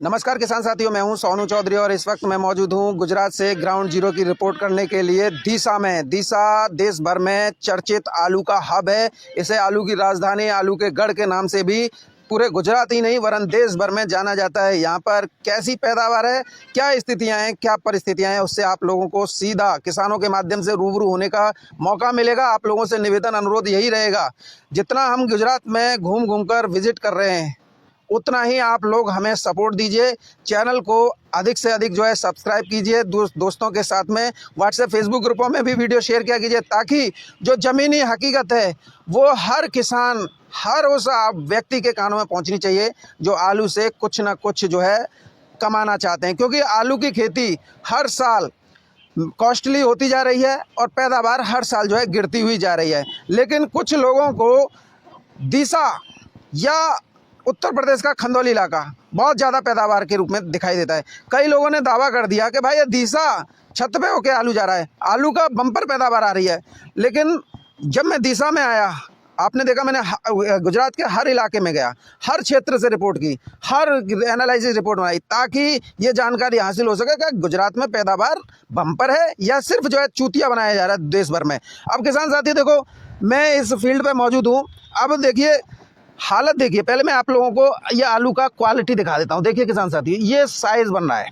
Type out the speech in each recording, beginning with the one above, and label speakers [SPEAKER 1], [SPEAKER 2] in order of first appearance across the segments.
[SPEAKER 1] नमस्कार किसान साथियों, मैं हूं सोनू चौधरी और इस वक्त मैं मौजूद हूं गुजरात से ग्राउंड जीरो की रिपोर्ट करने के लिए दीसा में। दीसा देश भर में चर्चित आलू का हब है। इसे आलू की राजधानी, आलू के गढ़ के नाम से भी पूरे गुजरात ही नहीं वरन देश भर में जाना जाता है। यहाँ पर कैसी पैदावार है, क्या स्थितियाँ हैं, क्या परिस्थितियाँ हैं, उससे आप लोगों को सीधा किसानों के माध्यम से रूबरू होने का मौका मिलेगा। आप लोगों से निवेदन, अनुरोध यही रहेगा, जितना हम गुजरात में घूम घूम कर विजिट कर रहे हैं उतना ही आप लोग हमें सपोर्ट दीजिए। चैनल को अधिक से अधिक जो है सब्सक्राइब कीजिए। दोस्तों के साथ में व्हाट्सएप, फेसबुक ग्रुपों में भी वीडियो शेयर किया कीजिए, ताकि जो ज़मीनी हकीकत है वो हर किसान, हर उस व्यक्ति के कानों में पहुंचनी चाहिए जो आलू से कुछ ना कुछ जो है कमाना चाहते हैं। क्योंकि आलू की खेती हर साल कॉस्टली होती जा रही है और पैदावार हर साल जो है गिरती हुई जा रही है। लेकिन कुछ लोगों को दीसा या उत्तर प्रदेश का खंदौली इलाका बहुत ज़्यादा पैदावार के रूप में दिखाई देता है। कई लोगों ने दावा कर दिया कि भाई ये दीसा छत पे होके आलू जा रहा है, आलू का बम्पर पैदावार आ रही है। लेकिन जब मैं दीसा में आया, आपने देखा मैंने गुजरात के हर इलाके में गया, हर क्षेत्र से रिपोर्ट की, हर एनालिसिस रिपोर्ट बनाई, ताकि ये जानकारी हासिल हो सके कि गुजरात में पैदावार बम्पर है या सिर्फ जो है चूतिया बनाया जा रहा है देश भर में। अब किसान साथी देखो, मैं इस फील्ड पर मौजूद हूँ। अब देखिए हालत, देखिए पहले मैं आप लोगों को ये आलू का क्वालिटी दिखा देता हूँ। देखिए किसान साथी, ये साइज़ बन रहा है,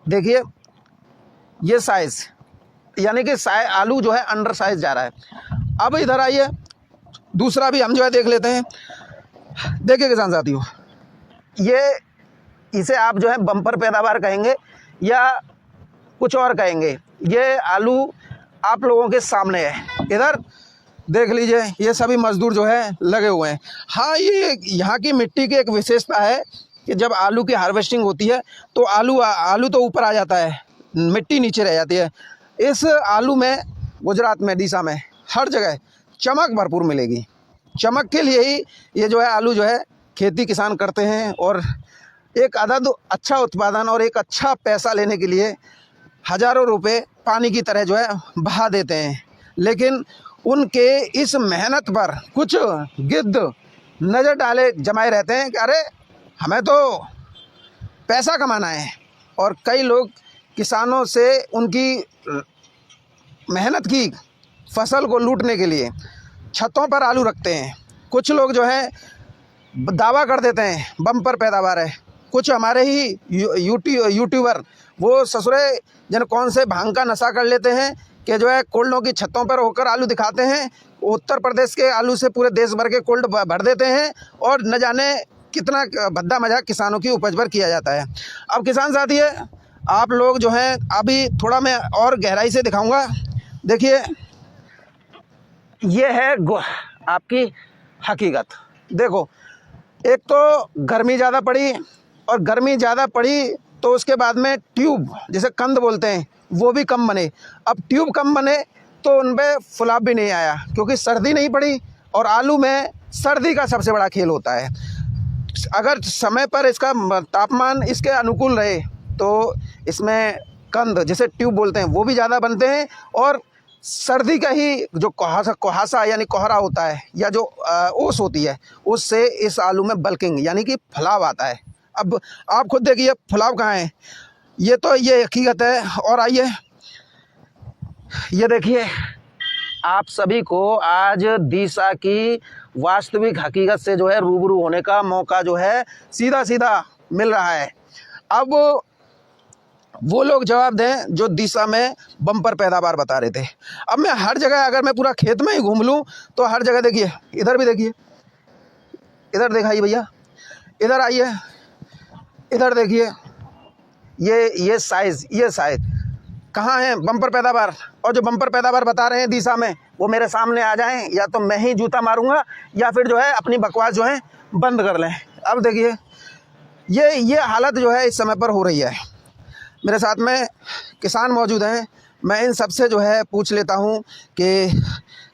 [SPEAKER 1] देखिए ये साइज़, यानी कि आलू जो है अंडर साइज जा रहा है। अब इधर आइए, दूसरा भी हम जो है देख लेते हैं। देखिए किसान साथियों, ये इसे आप जो है बम्पर पैदावार कहेंगे या कुछ और कहेंगे, ये आलू आप लोगों के सामने है। इधर देख लीजिए, ये सभी मजदूर जो है लगे हुए हैं। हाँ, ये यहाँ की मिट्टी की एक विशेषता है कि जब आलू की हार्वेस्टिंग होती है तो आलू तो ऊपर आ जाता है, मिट्टी नीचे रह जाती है। इस आलू में गुजरात में दीसा में हर जगह चमक भरपूर मिलेगी। चमक के लिए ही ये जो है आलू जो है खेती किसान करते हैं, और एक अदद अच्छा उत्पादन और एक अच्छा पैसा लेने के लिए हज़ारों रुपए पानी की तरह जो है बहा देते हैं। लेकिन उनके इस मेहनत पर कुछ गिद्ध नज़र डाले जमाए रहते हैं कि अरे हमें तो पैसा कमाना है, और कई लोग किसानों से उनकी मेहनत की फसल को लूटने के लिए छतों पर आलू रखते हैं। कुछ लोग जो है दावा कर देते हैं बम्पर पैदावार है। कुछ हमारे ही यूट्यूबर वो ससुरे जन कौन से भांग का नशा कर लेते हैं कि जो है कोल्डों की छतों पर होकर आलू दिखाते हैं। उत्तर प्रदेश के आलू से पूरे देश भर के कोल्ड भर देते हैं, और न जाने कितना भद्दा मजाक किसानों की उपज पर किया जाता है। अब किसान साथी है, आप लोग जो हैं, अभी थोड़ा मैं और गहराई से दिखाऊंगा। देखिए ये है आपकी हकीकत। देखो, एक तो गर्मी ज़्यादा पड़ी, और गर्मी ज़्यादा पड़ी तो उसके बाद में ट्यूब, जिसे कंद बोलते हैं, वो भी कम बने। अब ट्यूब कम बने तो उन पर फुलाव भी नहीं आया, क्योंकि सर्दी नहीं पड़ी, और आलू में सर्दी का सबसे बड़ा खेल होता है। अगर समय पर इसका तापमान इसके अनुकूल रहे तो इसमें कंद, जिसे ट्यूब बोलते हैं, वो भी ज़्यादा बनते हैं, और सर्दी का ही जो कुहासा यानी कोहरा होता है, या जो ओस होती है, उससे इस आलू में बल्किंग यानी कि फुलाव आता है। अब आप खुद देखिए फुलाव कहाँ है, ये तो ये हकीकत है। और आइए ये देखिए, आप सभी को आज दीसा की वास्तविक हकीकत से जो है रूबरू होने का मौका जो है सीधा सीधा मिल रहा है। अब वो लोग जवाब दें जो दीसा में बम्पर पैदावार बता रहे थे। अब मैं हर जगह, अगर मैं पूरा खेत में ही घूम लूँ तो हर जगह देखिए, इधर भी देखिए, इधर दिखाइए भैया, इधर आइए, इधर देखिए, ये साइज़ कहाँ है बम्पर पैदावार। और जो बम्पर पैदावार बता रहे हैं दीसा में, वो मेरे सामने आ जाएं, या तो मैं ही जूता मारूंगा या फिर जो है अपनी बकवास जो है बंद कर लें। अब देखिए ये हालत जो है इस समय पर हो रही है। मेरे साथ में किसान मौजूद हैं, मैं इन सबसे जो है पूछ लेता हूँ कि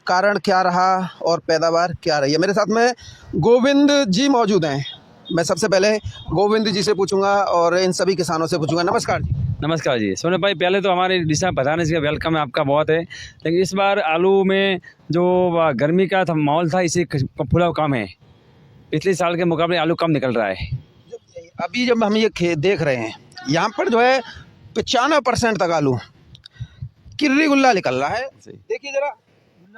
[SPEAKER 1] कारण क्या रहा और पैदावार क्या रही है। मेरे साथ में गोविंद जी मौजूद हैं। मैं सबसे पहले गोविंद जी से पूछूंगा और इन सभी किसानों से पूछूंगा। नमस्कार जी।
[SPEAKER 2] नमस्कार जी। सोने भाई, पहले तो हमारे दिशा बताने से वेलकम है आपका बहुत है, लेकिन इस बार आलू में जो गर्मी का माहौल था, इसे फुलाव कम है। पिछले साल के मुकाबले आलू कम निकल रहा है।
[SPEAKER 1] अभी जब हम ये देख रहे हैं यहाँ पर जो है 95% तक आलू किर्री गुल्ला निकल रहा है। देखिए जरा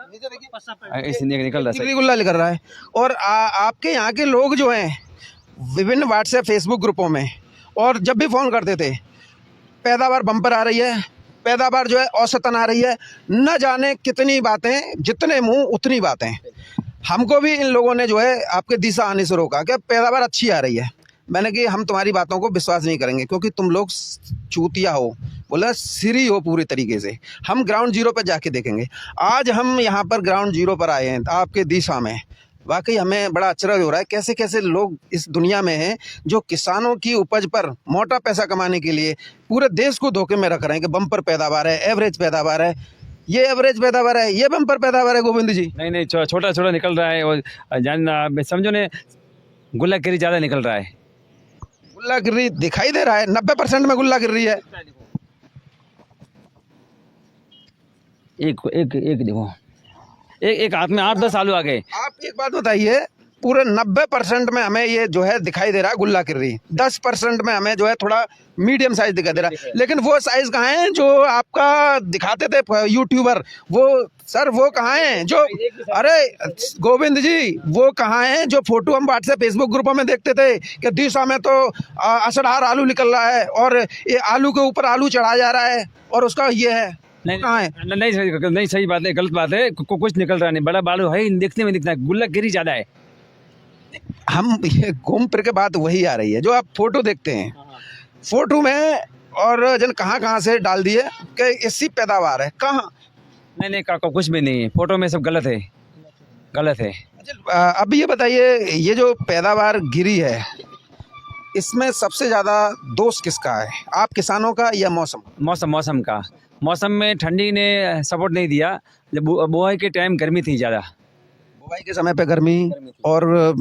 [SPEAKER 1] नीचे देखिए,
[SPEAKER 2] ऐसे निकल रहा है
[SPEAKER 1] किर्री गुल्ला निकल रहा है। और आपके यहाँ के लोग जो हैं विभिन्न व्हाट्सएप फेसबुक ग्रुपों में और जब भी फ़ोन करते थे, पैदावार बम्पर आ रही है, पैदावार जो है औसतन आ रही है, न जाने कितनी बातें, जितने मुंह उतनी बातें। हमको भी इन लोगों ने जो है आपके दिशा आने से रोका कि पैदावार अच्छी आ रही है। मैंने कि हम तुम्हारी बातों को विश्वास नहीं करेंगे क्योंकि तुम लोग चूतिया हो, बोला सिरी हो पूरी तरीके से। हम ग्राउंड जीरो पर जाके देखेंगे। आज हम यहाँ पर ग्राउंड जीरो पर आए हैं आपके दिशा में। वाकई हमें बड़ा अचरज हो रहा है कैसे कैसे लोग इस दुनिया में हैं जो किसानों की उपज पर मोटा पैसा कमाने के लिए पूरे देश को धोखे में रख रहे हैं कि बम्पर पैदावार है, एवरेज पैदावार है। ये एवरेज पैदावार है, ये बम्पर पैदावार है गोविंद जी?
[SPEAKER 2] नहीं, छोटा छोटा निकल रहा है। और समझो ने गुल्ला गिरी ज़्यादा निकल रहा है।
[SPEAKER 1] गुल्ला गिर्री दिखाई दे रहा है, 90% में गुल्ला गिर्री है।
[SPEAKER 2] एक देखो, एक हाथ में 8-10 आलू आ गए।
[SPEAKER 1] आप एक बात बताइए, पूरे 90% में हमें ये जो है दिखाई दे रहा है गुल्ला किर्री, 10% में हमें जो है थोड़ा मीडियम साइज दिखाई दे रहा है। लेकिन वो साइज कहाँ है जो आपका दिखाते थे यूट्यूबर? वो सर वो कहाँ हैं जो, अरे गोविंद जी वो कहाँ हैं जो फोटो हम व्हाट्सएप फेसबुक ग्रुपों में देखते थे कि दिशा में तो असड़हार आलू निकल रहा है और ये आलू के ऊपर आलू चढ़ा जा रहा है और उसका ये है? कहाँ है?
[SPEAKER 2] नहीं, सही बात है, गलत बात है। कुछ निकल रहा नहीं, बड़ा बालू है देखने में दिखता है, गुल्ला गिरी ज्यादा है।
[SPEAKER 1] हम ये घूम फिर के बात वही आ रही है जो आप फोटो देखते हैं, फोटो में और जन कहाँ से डाल दिए कि इसी पैदावार है। कहाँ?
[SPEAKER 2] नहीं काका कुछ भी नहीं है, फोटो में सब गलत है।
[SPEAKER 1] अच्छा अब ये बताइए, ये जो पैदावार गिरी है इसमें सबसे ज्यादा दोष किसका है, आप किसानों का या मौसम का?
[SPEAKER 2] मौसम में ठंडी ने सपोर्ट नहीं दिया। जब बुआई के टाइम गर्मी थी ज़्यादा,
[SPEAKER 1] बुआई के समय पे गर्मी और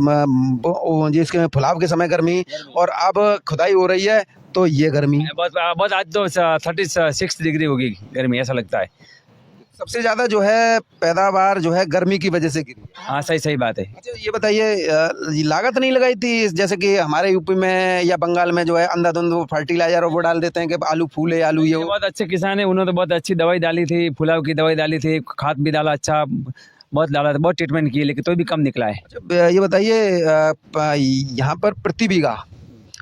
[SPEAKER 1] जिसके फुलाव के समय गर्मी, और अब खुदाई हो रही है तो ये गर्मी
[SPEAKER 2] बहुत आज तो 36 डिग्री होगी गर्मी, ऐसा लगता है।
[SPEAKER 1] सबसे ज़्यादा जो है पैदावार जो है गर्मी की वजह से गिरी।
[SPEAKER 2] हाँ सही बात है।
[SPEAKER 1] अच्छा ये बताइए, लागत नहीं लगाई थी जैसे कि हमारे यूपी में या बंगाल में जो है अंधाधुंध फर्टिलाइजर और वो डाल देते हैं कि आलू फूले, आलू ये
[SPEAKER 2] बहुत अच्छे किसान है, उन्होंने बहुत अच्छी दवाई डाली थी, फुलाव की दवाई डाली थी, खाद भी डाला, अच्छा बहुत डाला था, बहुत ट्रीटमेंट की, लेकिन तो भी कम निकला है।
[SPEAKER 1] अच्छा ये बताइए, यहाँ पर प्रति बीघा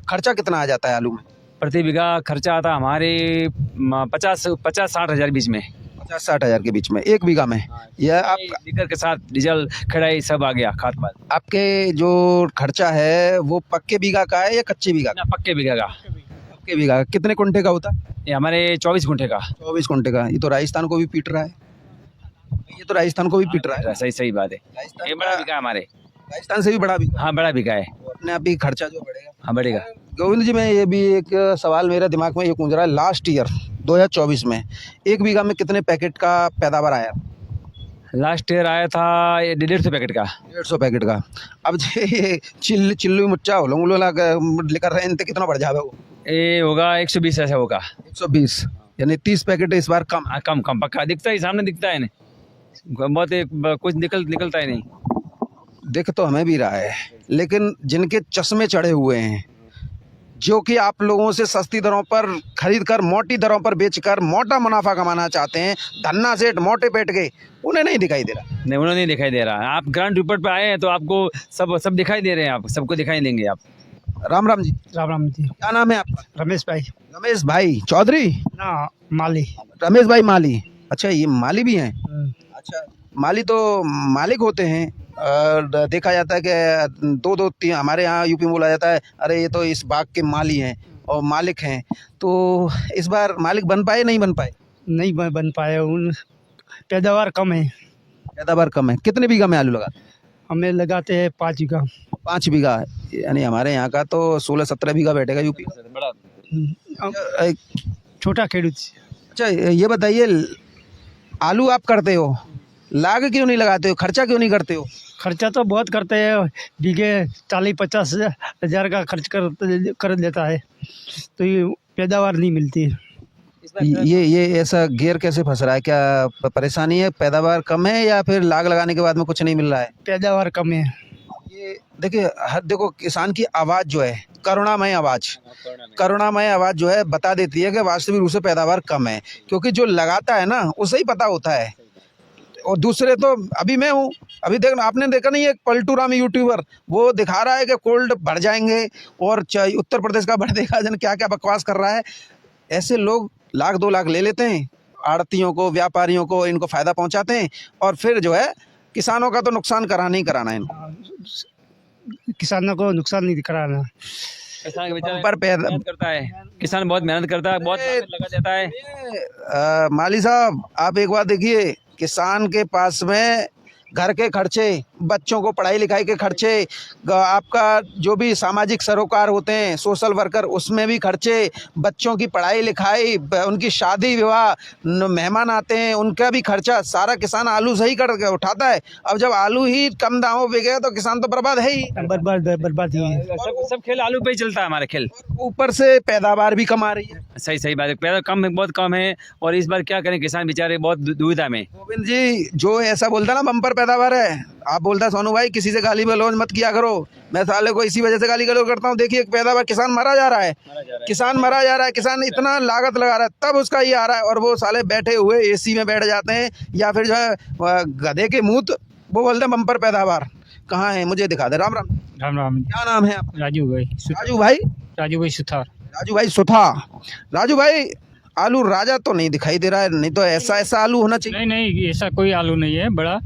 [SPEAKER 1] खर्चा कितना आ जाता है आलू में?
[SPEAKER 2] प्रति बीघा खर्चा आता हमारे 50-60 हज़ार बीच में,
[SPEAKER 1] 50-60 हज़ार के बीच में एक बीघा में। यह आप
[SPEAKER 2] लीटर के साथ डीजल खड़ाई सब आ गया, खाद पाद।
[SPEAKER 1] आपके जो खर्चा है वो पक्के बीघा का है या कच्चे बीघा का?
[SPEAKER 2] पक्के बीघा का।
[SPEAKER 1] पक्के बीघा कितने कुंटे का होता है?
[SPEAKER 2] ये हमारे 24 कुंटे का।
[SPEAKER 1] 24 कुंटे का। ये तो राजस्थान को भी पीट रहा है, ये तो राजस्थान को भी पीट रहा है।
[SPEAKER 2] सही बात है, ये बड़ा बीघा हमारे
[SPEAKER 1] राजस्थान से भी बड़ा बीघा।
[SPEAKER 2] हाँ बड़ा बीघा है,
[SPEAKER 1] अपने आप ही खर्चा जो बढ़ेगा।
[SPEAKER 2] हाँ बढ़ेगा।
[SPEAKER 1] गोविंद जी, मैं ये भी एक सवाल मेरे दिमाग में ये गूंज रहा है, लास्ट ईयर 2024 में एक बीघा में कितने पैकेट का पैदावार आया?
[SPEAKER 2] लास्ट ईयर आया था 150 पैकेट का।
[SPEAKER 1] 150 पैकेट का। अब ये चिल्लू मुच्चा होलोंगलो लेकर रहे हैं, कितना बढ़ जाएगा वो?
[SPEAKER 2] ये होगा 120, ऐसा होगा
[SPEAKER 1] 120, यानी 30 पैकेट इस बार कम।
[SPEAKER 2] हाँ कम पक्का दिखता है, सामने दिखता है नहीं, बहुत कुछ निकलता ही नहीं।
[SPEAKER 1] दिख तो हमें भी रहा है, लेकिन जिनके चश्मे चढ़े हुए हैं, जो कि आप लोगों से सस्ती दरों पर खरीद कर मोटी दरों पर बेचकर मोटा मुनाफा कमाना चाहते हैं, धन्ना सेठ मोटे पेट के, उन्हें नहीं दिखाई दे रहा।
[SPEAKER 2] नहीं उन्हें नहीं दिखाई दे रहा। आप ग्राउंड रिपोर्ट पे आए हैं तो आपको सब दिखाई दे रहे हैं, आप सबको दिखाई देंगे। आप
[SPEAKER 1] राम राम जी।
[SPEAKER 3] राम जी।
[SPEAKER 1] क्या नाम है आपका?
[SPEAKER 3] रमेश भाई।
[SPEAKER 1] रमेश भाई चौधरी
[SPEAKER 3] ना, माली।
[SPEAKER 1] रमेश भाई माली। अच्छा ये माली भी हैं? अच्छा, माली तो मालिक होते हैं। देखा जाता है कि 2-2-3 हमारे यहाँ यूपी में बोला जाता है, अरे ये तो इस बाग के माली हैं और मालिक हैं। तो इस बार मालिक बन पाए नहीं बन पाए?
[SPEAKER 3] नहीं बन पाए, उन पैदावार कम है।
[SPEAKER 1] पैदावार कम है। कितने बीघा में आलू लगाते?
[SPEAKER 3] हमें लगाते हैं 5 बीघा।
[SPEAKER 1] 5 बीघा, यानी हमारे यहाँ का तो 16-17 बीघा बैठेगा यूपी का।
[SPEAKER 3] छोटा खेडूत।
[SPEAKER 1] अच्छा ये बताइए, आलू आप करते हो, लाग क्यों नहीं लगाते हो, खर्चा क्यों नहीं करते हो?
[SPEAKER 3] खर्चा तो बहुत करते हैं, बीघे 40-50 हज़ार का खर्च कर देता है, तो ये पैदावार नहीं मिलती है।
[SPEAKER 1] ये ऐसा घेर कैसे फंस रहा है? क्या परेशानी है, पैदावार कम है या फिर लाग लगाने के बाद में कुछ नहीं मिल रहा है?
[SPEAKER 3] पैदावार कम है।
[SPEAKER 1] ये देखिए देखो किसान की आवाज जो है करुणामय आवाज जो है बता देती है कि वास्तविक रूप से पैदावार कम है, क्योंकि जो लगाता है ना उसे ही पता होता है। और दूसरे तो अभी मैं हूँ, अभी देखना आपने देखा नहीं, एक पलटू राम यूट्यूबर वो दिखा रहा है कि कोल्ड बढ़ जाएंगे और उत्तर प्रदेश का बढ़ देगा, जन क्या क्या बकवास कर रहा है। ऐसे लोग लाख 2 लाख ले लेते हैं, आड़तियों को, व्यापारियों को, इनको फायदा पहुंचाते हैं और फिर जो है किसानों का तो नुकसान कराना ही कराना है इनको।
[SPEAKER 3] किसानों को नुकसान नहीं कराना।
[SPEAKER 2] किसान बेचारा
[SPEAKER 1] पर पैदा
[SPEAKER 2] मेहनत करता है, किसान बहुत मेहनत करता है, बहुत मेहनत लगा देता है।
[SPEAKER 1] माली साहब आप एक बात देखिए, किसान के पास में घर के खर्चे, बच्चों को पढ़ाई लिखाई के खर्चे, आपका जो भी सामाजिक सरोकार होते हैं, सोशल वर्कर, उसमें भी खर्चे, बच्चों की पढ़ाई लिखाई, उनकी शादी विवाह, मेहमान आते हैं उनका भी खर्चा सारा किसान आलू से ही कर उठाता है। अब जब आलू ही कम दामों पे गया तो किसान तो बर्बाद है ही,
[SPEAKER 3] बर्बाद ही है।
[SPEAKER 2] सब खेल आलू पे ही चलता है हमारा खेल।
[SPEAKER 1] ऊपर से पैदावार भी कम आ रही है।
[SPEAKER 2] सही बात है, पैदा कम है, बहुत कम है। और इस बार क्या करें, किसान बेचारे बहुत दुविधा में।
[SPEAKER 1] गोविंद जी जो ऐसा बोलता ना बम्पर पैदावार है, आप बोलता सोनू भाई किसी से गाली गलौज मत किया करो, मैं साले को इसी वजह से गाली गलौज करता हूँ। देखिए पैदावार, किसान मरा जा रहा है, किसान इतना लागत लगा रहा है तब उसका ये आ रहा है, और वो साले बैठे हुए एसी में बैठ जाते हैं या फिर जो है गधे के मूत, वो बोलते हैं बम्पर पैदावार। कहाँ है मुझे दिखा दे। राम राम।
[SPEAKER 3] राम राम।
[SPEAKER 1] क्या नाम है आपका?
[SPEAKER 3] राजू भाई सुथार।
[SPEAKER 1] राजू भाई आलू राजा तो नहीं दिखाई दे रहा है, नहीं तो ऐसा आलू होना चाहिए।
[SPEAKER 3] नहीं ऐसा कोई आलू नहीं है बड़ा,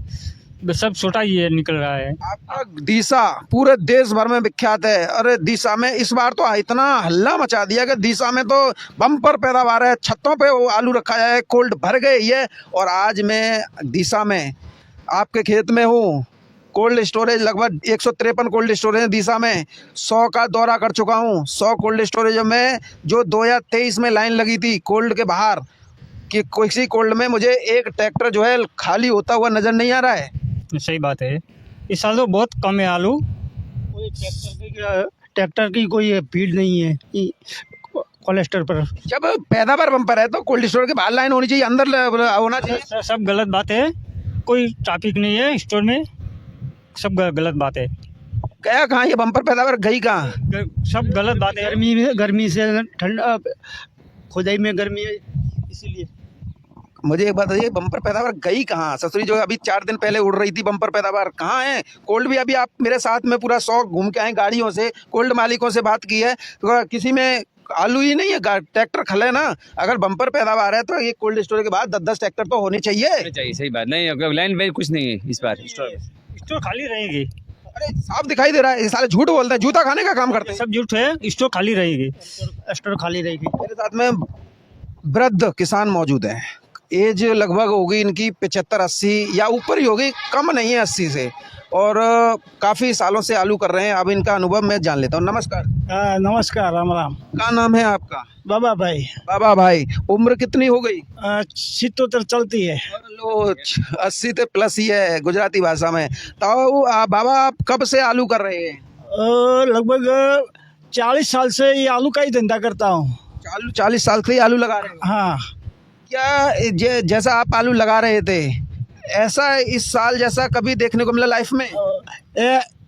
[SPEAKER 3] सब छोटा ही निकल रहा है।
[SPEAKER 1] आपका डीसा पूरे देश भर में विख्यात है। अरे डीसा में इस बार तो इतना हल्ला मचा दिया कि डीसा में तो बम्पर पैदावार है, छतों पे वो आलू रखा है, कोल्ड भर गए ये। और आज मैं डीसा में आपके खेत में हूँ, कोल्ड स्टोरेज लगभग 153 कोल्ड स्टोरेज है डीसा में, 100 का दौरा कर चुका हूँ। 100 कोल्ड स्टोरेज में जो 2023 में लाइन लगी थी कोल्ड के बाहर, कि किसी कोल्ड में मुझे एक ट्रैक्टर जो है खाली होता हुआ नजर नहीं आ रहा है।
[SPEAKER 3] सही बात है, इस साल तो बहुत कम है आलू। कोई ट्रैक्टर की कोई भीड़ नहीं है कोलेस्टर पर।
[SPEAKER 1] जब पैदावार बम्पर है तो कोल्ड स्टोर के बाहर लाइन होनी चाहिए, अंदर होना चाहिए।
[SPEAKER 3] सब गलत बात है, कोई ट्रैफिक नहीं है स्टोर में, सब गलत बात है।
[SPEAKER 1] गया कहाँ ये बम्पर पैदावार, गई कहाँ?
[SPEAKER 3] सब गलत बात है। गर्मी से ठंडा, खुदाई में गर्मी है, इसीलिए।
[SPEAKER 1] मुझे एक बात बताइए, बम्पर पैदावार गई कहाँ? ससुरी जो अभी 4 दिन पहले उड़ रही थी, बम्पर पैदावार कहाँ है? कोल्ड भी अभी आप मेरे साथ में पूरा 100 घूम के आए गाड़ियों से, कोल्ड मालिकों से बात की है, तो किसी में आलू ही नहीं है, ट्रैक्टर खले ना। अगर बम्पर पैदावार है तो ये कोल्ड स्टोर के बाद 10-10 ट्रैक्टर तो होने चाहिए।
[SPEAKER 2] सही बात नहीं, लाइन में कुछ नहीं है इस बार,
[SPEAKER 3] स्टोर खाली रहेगी।
[SPEAKER 1] अरे साफ दिखाई दे रहा है, ये साले झूठ बोलते हैं, जूता खाने का काम करते हैं।
[SPEAKER 3] सब झूठ है, स्टोर खाली रहेगी, स्टोर खाली रहेगी।
[SPEAKER 1] मेरे साथ में वृद्ध किसान मौजूद हैं, एज लगभग होगी इनकी 75-80 या ऊपर ही होगी, कम नहीं है 80 से, और काफ़ी सालों से आलू कर रहे हैं। अब इनका अनुभव मैं जान लेता हूँ। नमस्कार।
[SPEAKER 3] नमस्कार, राम राम।
[SPEAKER 1] क्या नाम है आपका?
[SPEAKER 3] बाबा भाई।
[SPEAKER 1] बाबा भाई, उम्र कितनी हो गई?
[SPEAKER 3] 77 चलती है।
[SPEAKER 1] लो 80 से प्लस ही है गुजराती भाषा में। तो बाबा आप कब से आलू कर रहे हैं?
[SPEAKER 3] लगभग 40 साल से ये आलू का ही धंधा करता हूँ।
[SPEAKER 1] 40 साल से ही आलू लगा रहे हैं?
[SPEAKER 3] हाँ।
[SPEAKER 1] क्या जैसा आप आलू लगा रहे थे ऐसा इस साल जैसा कभी देखने को मिला लाइफ में?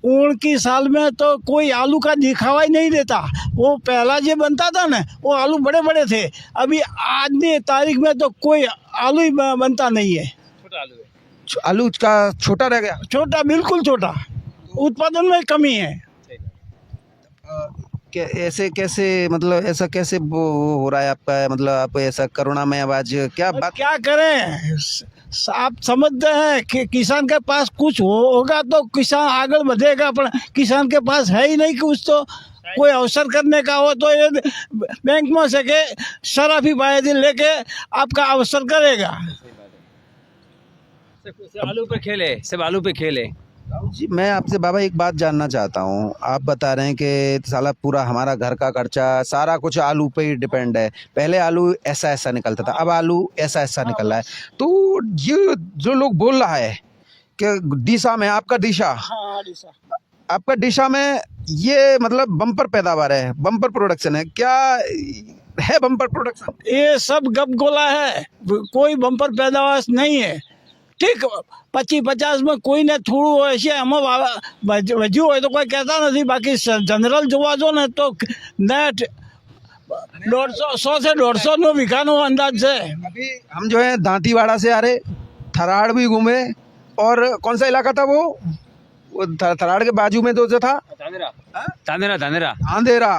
[SPEAKER 3] 29 साल में तो कोई आलू का दिखावा ही नहीं देता। वो पहला जो बनता था ना, वो आलू बड़े बड़े थे। अभी आज ने तारीख में तो कोई आलू ही बनता नहीं है।
[SPEAKER 2] छोटा आलू है,
[SPEAKER 1] आलू का छोटा रह गया,
[SPEAKER 3] छोटा, बिल्कुल छोटा, उत्पादन में कमी है।
[SPEAKER 1] ऐसे कैसे, मतलब ऐसा कैसे वो हो रहा है आपका, मतलब आप ऐसा करुणामय आवाज क्या बात?
[SPEAKER 3] क्या करें, आप समझते हैं कि किसान के पास कुछ होगा तो किसान आगे बढ़ेगा, पर किसान के पास है ही नहीं कुछ। तो कोई अवसर करने का हो तो ये बैंक में से के शराफी बायदी लेके आपका अवसर करेगा।
[SPEAKER 2] आलू पे खेले, सब आलू पे खेले।
[SPEAKER 1] जी मैं आपसे बाबा एक बात जानना चाहता हूँ। आप बता रहे हैं कि साला पूरा हमारा घर का खर्चा सारा कुछ आलू पे ही डिपेंड है। पहले आलू ऐसा निकलता था, अब आलू ऐसा निकल रहा है। तो ये जो लोग बोल रहा है कि डीसा में, आपका डीसा, आपका डीसा में ये मतलब बम्पर पैदावार है, बम्पर प्रोडक्शन है, क्या है बम्पर प्रोडक्शन?
[SPEAKER 3] ये सब गप गोला है, कोई बम्पर पैदावार नहीं है। ठीक 25-50 में કોઈ ને થોડું હોય છે એમાં વધ્યું હોય તો કોઈ કહેતા નથી, બાકી જનરલ જોવા જો ને તો નેટ 100 से 150 નો વીઘાનો અંદાજ છે.
[SPEAKER 1] अभी हम जो है दांतीवाड़ा से आ रहे, थराड़ भी घूमे, और कौन सा इलाका था वो थराड़ के बाजू में जो था
[SPEAKER 2] तांदेरा
[SPEAKER 1] अंधेरा,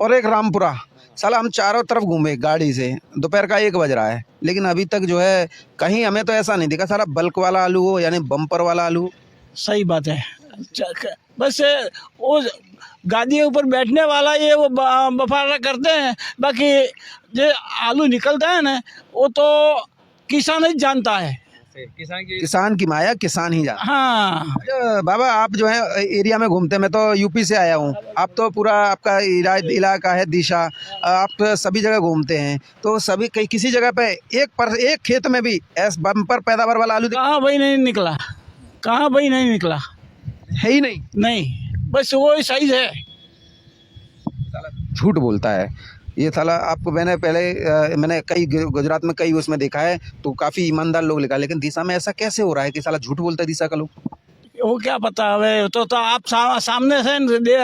[SPEAKER 1] और एक रामपुरा. साला हम चारों तरफ घूमे गाड़ी से, दोपहर का 1 बज रहा है, लेकिन अभी तक जो है कहीं हमें तो ऐसा नहीं दिखा सारा बल्क वाला आलू हो, यानी बम्पर वाला आलू.
[SPEAKER 3] सही बात है. बस वो गाड़ी के ऊपर बैठने वाला ये वो बफारा करते हैं, बाकी जो आलू निकलता है ना वो तो किसान ही जानता है.
[SPEAKER 1] किसान की माया किसान ही जाना.
[SPEAKER 3] हाँ,
[SPEAKER 1] अच्छा बाबा, आप जो है एरिया में घूमते, मैं तो यूपी से आया हूँ, आप तो पूरा आपका इलाका है दिशा, आप सभी जगह घूमते हैं, तो सभी कहीं किसी जगह पे एक खेत में भी ऐसा बम्पर पैदावार वाला आलू
[SPEAKER 3] कहाँ भाई नहीं निकला, कहाँ भाई नहीं निकला,
[SPEAKER 1] है ही नहीं.
[SPEAKER 3] नहीं, बस वो ही साइज है.
[SPEAKER 1] झूठ बोलता है ये साला. आपको मैंने पहले मैंने कई गुजरात में कई उसमें देखा है, तो काफ़ी ईमानदार लोग लिखा, लेकिन दिशा में ऐसा कैसे हो रहा है कि साला झूठ बोलता है दिशा का लोग.
[SPEAKER 3] वो क्या पता है, तो आप सामने से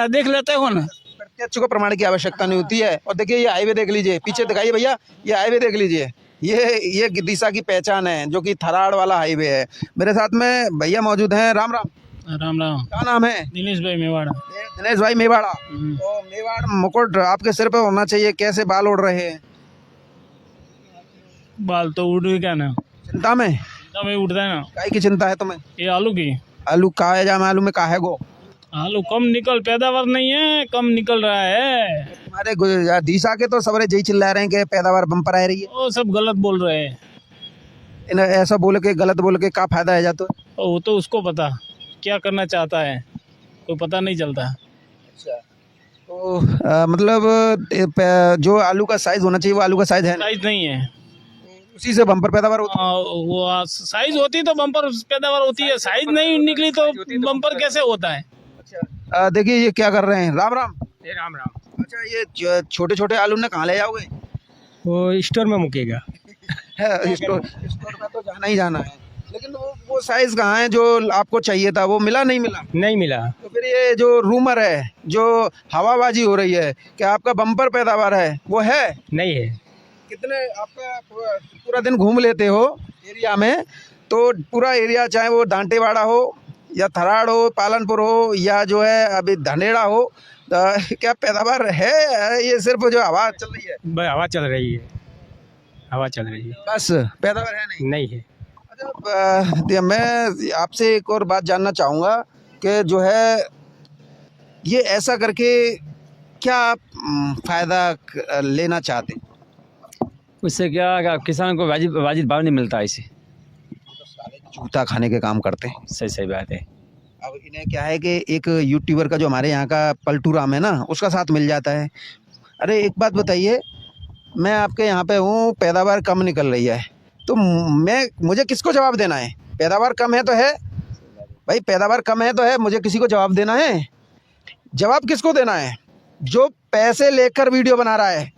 [SPEAKER 3] देख लेते हो ना.
[SPEAKER 1] प्रत्यक्ष को प्रमाण की आवश्यकता नहीं होती है. और देखिए ये हाईवे देख लीजिए, पीछे दिखाइए भैया, ये हाईवे देख लीजिए, ये दिशा की पहचान है, जो कि थराड़ वाला हाईवे है. मेरे साथ में भैया मौजूद हैं. राम राम.
[SPEAKER 3] राम राम.
[SPEAKER 1] क्या नाम है?
[SPEAKER 3] दिनेश भाई मेवाड़ा.
[SPEAKER 1] दिनेश भाई मेवाड़ा. तो मेवाड़ मुकुट आपके सिर पे होना चाहिए, कैसे बाल उड़ रहे हैं?
[SPEAKER 3] बाल तो उड़ क्या ना,
[SPEAKER 1] चिंता में
[SPEAKER 3] हमें उड़ता है ना.
[SPEAKER 1] काय की चिंता है तुम्हें?
[SPEAKER 3] ये आलू की,
[SPEAKER 1] आलू का है, जाम आलू में का है गो.
[SPEAKER 3] आलू कम पैदावार नहीं है, कम निकल रहा है.
[SPEAKER 1] तुम्हारे दिशा के तो सबरे यही चिल्ला रहे हैं कि पैदावार बम्पर आ रही है.
[SPEAKER 3] वो सब गलत बोल रहे हैं.
[SPEAKER 1] ऐसा बोल के गलत बोल के का फायदा है जाता है?
[SPEAKER 3] वो तो उसको पता क्या करना चाहता है, कोई पता नहीं चलता.
[SPEAKER 1] अच्छा, तो मतलब जो आलू का साइज होना चाहिए वो आलू का साइज है
[SPEAKER 3] साइज नहीं है,
[SPEAKER 1] उसी से बम्पर पैदावार होती है.
[SPEAKER 3] वो साइज होती तो बम्पर पैदावार होती है, साइज नहीं निकली तो बम्पर कैसे होता है.
[SPEAKER 1] देखिए ये क्या कर रहे हैं. राम राम.
[SPEAKER 3] राम राम.
[SPEAKER 1] अच्छा, ये छोटे छोटे आलू ने कहाँ ले जाओगे?
[SPEAKER 3] वो स्टोर में मुकेगा.
[SPEAKER 1] स्टोर पे तो जाना ही जाना है, लेकिन वो साइज कहाँ है जो आपको चाहिए था, वो मिला नहीं मिला?
[SPEAKER 3] नहीं मिला.
[SPEAKER 1] तो फिर ये जो रूमर है, जो हवाबाजी हो रही है कि आपका बम्पर पैदावार है, वो है
[SPEAKER 3] नहीं है.
[SPEAKER 1] कितने आपका पूरा दिन घूम लेते हो एरिया में, तो पूरा एरिया चाहे वो दांतेवाड़ा हो या थराड़ हो, पालनपुर हो, या जो है अभी धनेड़ा हो, क्या पैदावार है? ये सिर्फ जो हवा चल रही है.
[SPEAKER 3] हवा चल रही है, हवा चल रही है,
[SPEAKER 1] बस पैदावार है नहीं
[SPEAKER 3] है.
[SPEAKER 1] अच्छा, मैं आपसे एक और बात जानना चाहूँगा कि जो है ये ऐसा करके क्या आप फ़ायदा लेना चाहते हैं?
[SPEAKER 2] उससे क्या किसान को वाजिब भाव नहीं मिलता, इसे
[SPEAKER 1] जूता खाने के काम करते हैं.
[SPEAKER 2] सही बात है.
[SPEAKER 1] अब इन्हें क्या है कि एक यूट्यूबर का जो हमारे यहाँ का पलटू राम है ना, उसका साथ मिल जाता है. अरे एक बात बताइए, मैं आपके यहाँ पे हूँ, पैदावार कम निकल रही है, तो मुझे किसको जवाब देना है? पैदावार कम है तो है भाई, पैदावार कम है तो है, मुझे किसी को जवाब देना है. जवाब किसको देना है? जो पैसे लेकर वीडियो बना रहा है,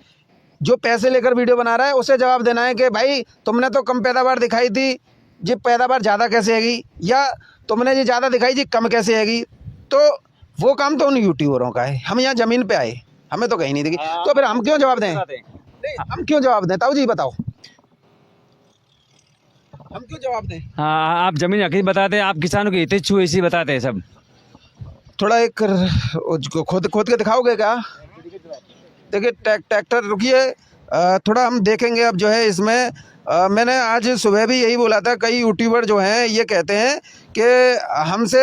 [SPEAKER 1] जो पैसे लेकर वीडियो बना रहा है उसे जवाब देना है कि भाई तुमने तो कम पैदावार दिखाई थी, जी पैदावार ज़्यादा कैसे आएगी, या तुमने जी ज़्यादा दिखाई जी कम कैसे आएगी. तो वो काम तो उन यूट्यूबरों का है, हम यहाँ ज़मीन पे आए, हमें तो कहीं नहीं दिखी, तो फिर हम क्यों जवाब दें? हम क्यों जवाब दें? ताऊ जी बताओ, हम क्यों जवाब दें?
[SPEAKER 2] हाँ, आप जमीन हकीकत बताते हैं, आप किसानों की हित छू इसी बताते हैं सब.
[SPEAKER 1] थोड़ा एक खोद के दिखाओगे क्या? देखिए ट्रैक्टर रुकिए, थोड़ा हम देखेंगे. अब जो है इसमें मैंने आज सुबह भी यही बोला था, कई यूट्यूबर जो हैं ये कहते हैं कि हमसे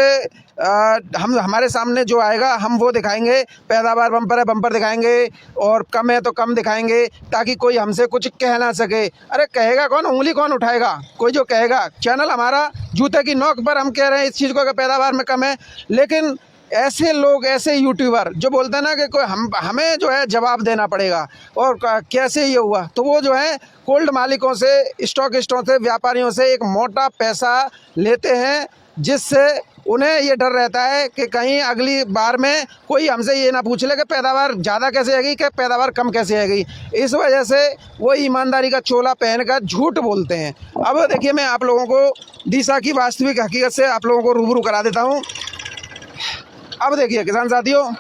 [SPEAKER 1] हमारे सामने जो आएगा हम वो दिखाएंगे, पैदावार बम्पर है बम्पर दिखाएंगे, और कम है तो कम दिखाएंगे, ताकि कोई हमसे कुछ कह ना सके. अरे कहेगा कौन? उंगली कौन उठाएगा? कोई जो कहेगा. चैनल हमारा जूते की नोक पर हम कह रहे हैं इस चीज़ को कि पैदावार में कम है, लेकिन ऐसे लोग, ऐसे यूट्यूबर जो बोलते हैं ना कि कोई हमें जो है जवाब देना पड़ेगा, और कैसे ये हुआ, तो वो जो है कोल्ड मालिकों से, स्टॉकिस्टों से, व्यापारियों से एक मोटा पैसा लेते हैं जिससे उन्हें ये डर रहता है कि कहीं अगली बार में कोई हमसे ये ना पूछ ले कि पैदावार ज़्यादा कैसे आएगी, कि पैदावार कम कैसे आएगी। इस वजह से वो ईमानदारी का चोला पहनकर झूठ बोलते हैं। अब देखिए, मैं आप लोगों को डीसा की वास्तविक हकीकत से आप लोगों को रूबरू करा देता हूँ। अब देखिए किसान साथियों,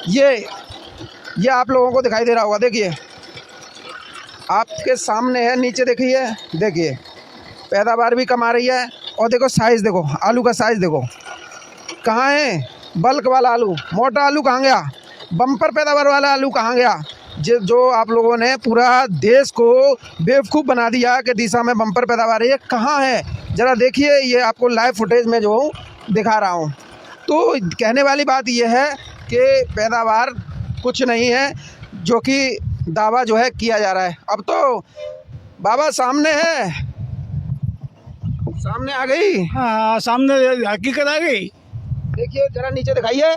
[SPEAKER 1] ये आप लोगों को दिखाई दे रहा होगा, देखिए आपके सामने है, नीचे देखिए पैदावार भी कम आ रही है। और देखो साइज़, देखो आलू का साइज़ देखो, कहाँ है बल्क वाला आलू, मोटा आलू कहाँ गया, बम्पर पैदावार वाला आलू कहाँ गया। जो आप लोगों ने पूरा देश को बेवकूफ़ बना दिया कि डीसा में बम्पर पैदावार है, ये कहाँ है ज़रा देखिए। ये आपको लाइव फुटेज में जो दिखा रहा हूँ। तो कहने वाली बात यह है कि पैदावार कुछ नहीं है जो कि दावा जो है किया जा रहा है। अब तो बाबा सामने है, सामने आ गई,
[SPEAKER 3] हाँ सामने हकीकत आ गई।
[SPEAKER 1] देखिए जरा नीचे दिखाइए,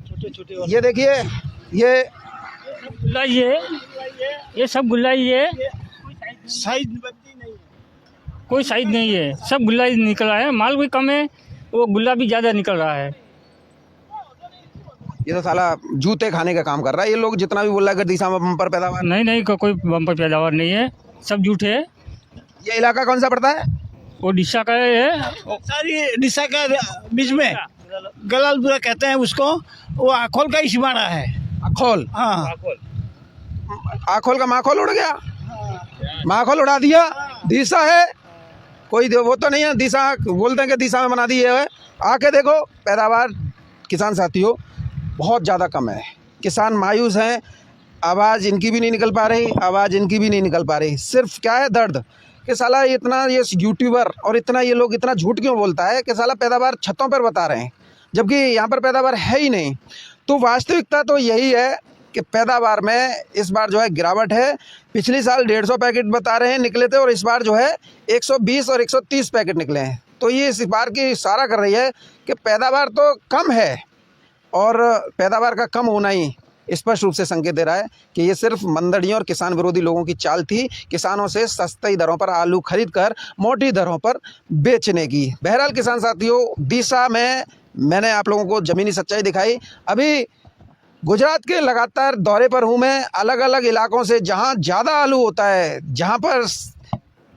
[SPEAKER 3] छोटे छोटे
[SPEAKER 1] ये देखिए, ये
[SPEAKER 4] गुल्ला ये सब गुल्ला ही है,
[SPEAKER 3] साइज बनती नहीं है।
[SPEAKER 4] कोई साइज नहीं है, सब गुल्ला ही निकल रहा है। माल भी कम है, वो गुल्ला भी ज़्यादा निकल रहा है।
[SPEAKER 1] ये तो साला जूते खाने का काम कर रहा है। ये लोग जितना भी बोल रहा है कि डीसा में बम्पर पैदावार,
[SPEAKER 4] नहीं कोई बम्पर पैदावार नहीं है, सब झूठ है।
[SPEAKER 1] ये इलाका कौन सा पड़ता है?
[SPEAKER 4] वो डिशा का है,
[SPEAKER 3] सारी डिसा का बीच में गलालपुरा कहते हैं उसको, वो आखोल का ही सिमाड़ा है।
[SPEAKER 1] आखोल,
[SPEAKER 3] हाँ
[SPEAKER 1] आखोल का माखोल उड़ गया, माखोल उड़ा दिया। डीसा है, कोई वो तो नहीं है। डीसा बोलते हैं कि डीसा में बना दी है। आके देखो पैदावार किसान साथियों बहुत ज़्यादा कम है। किसान मायूस हैं, आवाज़ इनकी भी नहीं निकल पा रही, सिर्फ क्या है दर्द कि साला इतना ये यूट्यूबर और इतना ये लोग इतना झूठ क्यों बोलता है कि साला पैदावार छतों पर बता रहे हैं जबकि यहाँ पर पैदावार है ही नहीं। तो वास्तविकता तो यही है कि पैदावार में इस बार जो है गिरावट है। पिछले साल 150 पैकेट बता रहे हैं निकले थे और इस बार जो है 120 और 130 पैकेट निकले हैं। तो ये इस बार की इशारा कर रही है कि पैदावार तो कम है और पैदावार का कम होना ही स्पष्ट रूप से संकेत दे रहा है कि ये सिर्फ मंदड़ियों और किसान विरोधी लोगों की चाल थी, किसानों से सस्ती दरों पर आलू खरीदकर मोटी दरों पर बेचने की। बहरहाल किसान साथियों, डीसा में मैंने आप लोगों को ज़मीनी सच्चाई दिखाई। अभी गुजरात के लगातार दौरे पर हूँ मैं, अलग अलग इलाकों से जहाँ ज़्यादा आलू होता है, जहाँ पर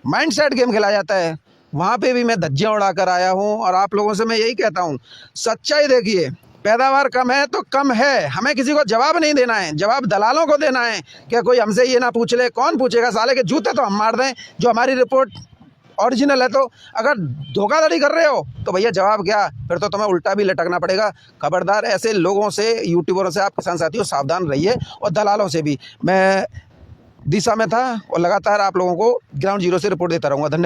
[SPEAKER 1] माइंडसेट गेम खेला जाता है, वहाँ पे भी मैं धज्जियाँ उड़ा कर आया हूँ। और आप लोगों से मैं यही कहता हूँ, सच्चाई देखिए, पैदावार कम है तो कम है, हमें किसी को जवाब नहीं देना है, जवाब दलालों को देना है। कि कोई हमसे ये ना पूछ ले, कौन पूछेगा, साले के जूते तो हम मार दें जो हमारी रिपोर्ट ओरिजिनल है। तो अगर धोखाधड़ी कर रहे हो तो भैया जवाब क्या, फिर तो तुम्हें उल्टा भी लटकना पड़ेगा। खबरदार, ऐसे लोगों से, यूट्यूबरों से आप किसान साथियों सावधान रहिए और दलालों से भी। मैं डीसा में था और लगातार आप लोगों को ग्राउंड जीरो से रिपोर्ट देता रहूँगा। धन्यवाद।